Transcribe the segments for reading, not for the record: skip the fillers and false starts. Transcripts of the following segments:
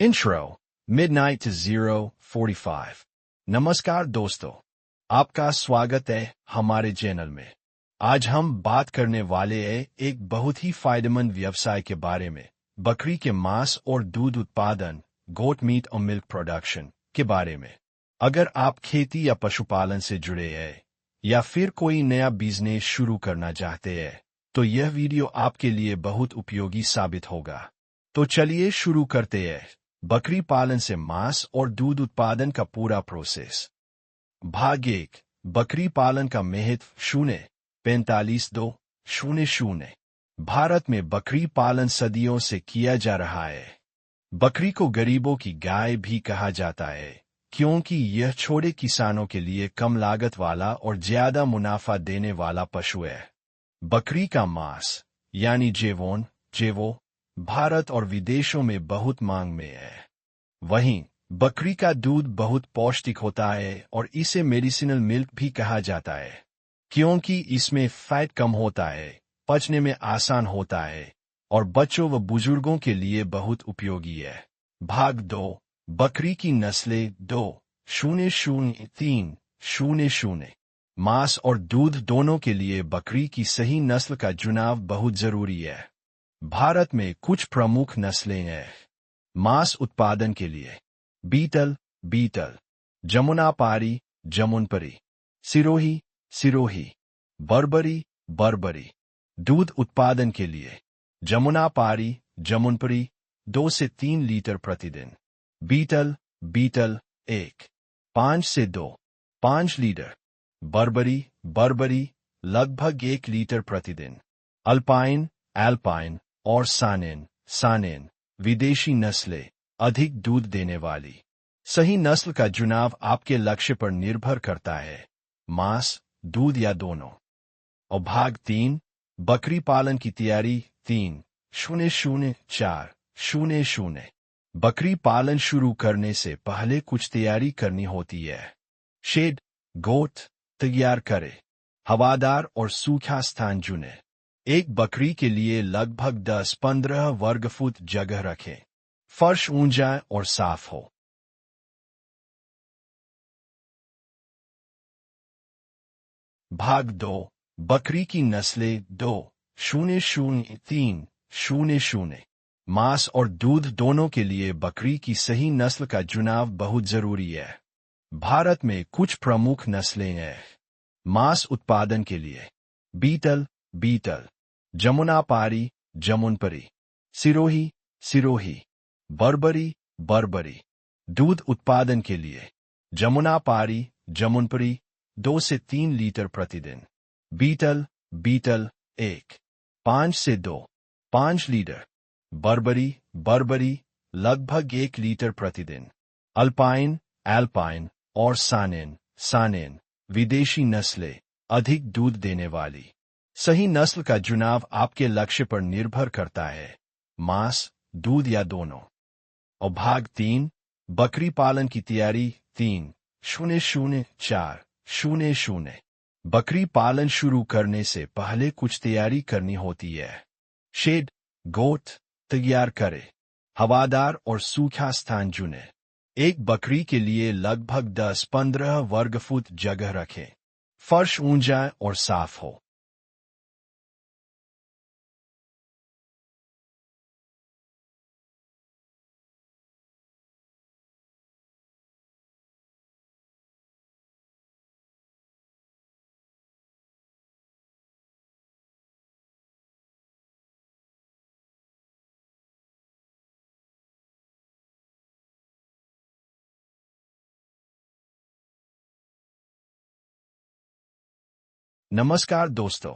Intro, Midnight to 0:45। नमस्कार दोस्तों, आपका स्वागत है हमारे चैनल में। आज हम बात करने वाले हैं एक बहुत ही फायदेमंद व्यवसाय के बारे में, बकरी के मांस और दूध उत्पादन, गोट मीट और मिल्क प्रोडक्शन के बारे में। अगर आप खेती या पशुपालन से जुड़े हैं या फिर कोई नया बिजनेस शुरू करना चाहते हैं, तो यह वीडियो आपके लिए बहुत उपयोगी साबित होगा। तो चलिए शुरू करते हैं। बकरी पालन से मांस और दूध उत्पादन का पूरा प्रोसेस। भाग 1, बकरी पालन का महत्व 0:45-2:00। भारत में बकरी पालन सदियों से किया जा रहा है। बकरी को गरीबों की गाय भी कहा जाता है, क्योंकि यह छोटे किसानों के लिए कम लागत वाला और ज्यादा मुनाफा देने वाला पशु है। बकरी का मांस यानी जेवो भारत और विदेशों में बहुत मांग में है। वहीं बकरी का दूध बहुत पौष्टिक होता है और इसे मेडिसिनल मिल्क भी कहा जाता है, क्योंकि इसमें फैट कम होता है, पचने में आसान होता है और बच्चों व बुजुर्गों के लिए बहुत उपयोगी है। भाग 2, बकरी की नस्लें 2:00-3:00। मांस और दूध दोनों के लिए बकरी की सही नस्ल का चुनाव बहुत जरूरी है। भारत में कुछ प्रमुख नस्लें हैं। मांस उत्पादन के लिए बीटल, जमुनापारी, सिरोही, बर्बरी। दूध उत्पादन के लिए जमुनापारी 2 से 3 लीटर प्रतिदिन, बीटल 1 से 5 लीटर, बर्बरी लगभग 1 लीटर प्रतिदिन। अल्पाइन और सानेन विदेशी नस्लें, अधिक दूध देने वाली। सही नस्ल का चुनाव आपके लक्ष्य पर निर्भर करता है, मांस, दूध या दोनों। और भाग 3, बकरी पालन की तैयारी 3:00-4:00। बकरी पालन शुरू करने से पहले कुछ तैयारी करनी होती है। शेड, गोट तैयार करें। हवादार और सूखा स्थान चुनें। एक बकरी के लिए लगभग 10-15 वर्ग फुट जगह रखें। फर्श ऊंचा और साफ हो। भाग 2, बकरी की नस्लें 2:00-3:00। मांस और दूध दोनों के लिए बकरी की सही नस्ल का चुनाव बहुत जरूरी है। भारत में कुछ प्रमुख नस्लें हैं। मांस उत्पादन के लिए बीटल, जमुनापारी, सिरोही, बर्बरी। दूध उत्पादन के लिए जमुनापारी 2 से 3 लीटर प्रतिदिन, बीटल 1 से 5 लीटर, बर्बरी लगभग 1 लीटर प्रतिदिन। अल्पाइन और सानेन विदेशी नस्लें, अधिक दूध देने वाली। सही नस्ल का चुनाव आपके लक्ष्य पर निर्भर करता है, मांस, दूध या दोनों। और भाग 3, बकरी पालन की तैयारी 3:00-4:00। बकरी पालन शुरू करने से पहले कुछ तैयारी करनी होती है। शेड, गोट तैयार करें। हवादार और सूखा स्थान चुनें। एक बकरी के लिए लगभग 10-15 वर्ग फुट जगह रखें। फर्श ऊंचा और साफ हो। नमस्कार दोस्तों,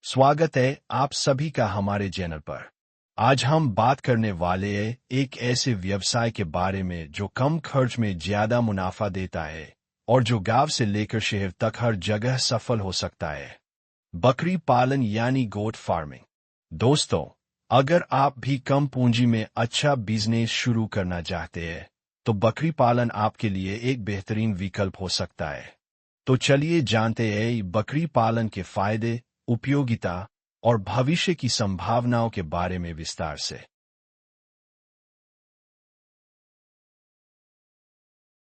स्वागत है आप सभी का हमारे चैनल पर। आज हम बात करने वाले हैं एक ऐसे व्यवसाय के बारे में जो कम खर्च में ज्यादा मुनाफा देता है और जो गांव से लेकर शहर तक हर जगह सफल हो सकता है। बकरी पालन यानी गोट फार्मिंग। दोस्तों, अगर आप भी कम पूंजी में अच्छा बिजनेस शुरू करना चाहते हैं, तो बकरी पालन आपके लिए एक बेहतरीन विकल्प हो सकता है। तो चलिए जानते हैं बकरी पालन के फायदे, उपयोगिता और भविष्य की संभावनाओं के बारे में विस्तार से।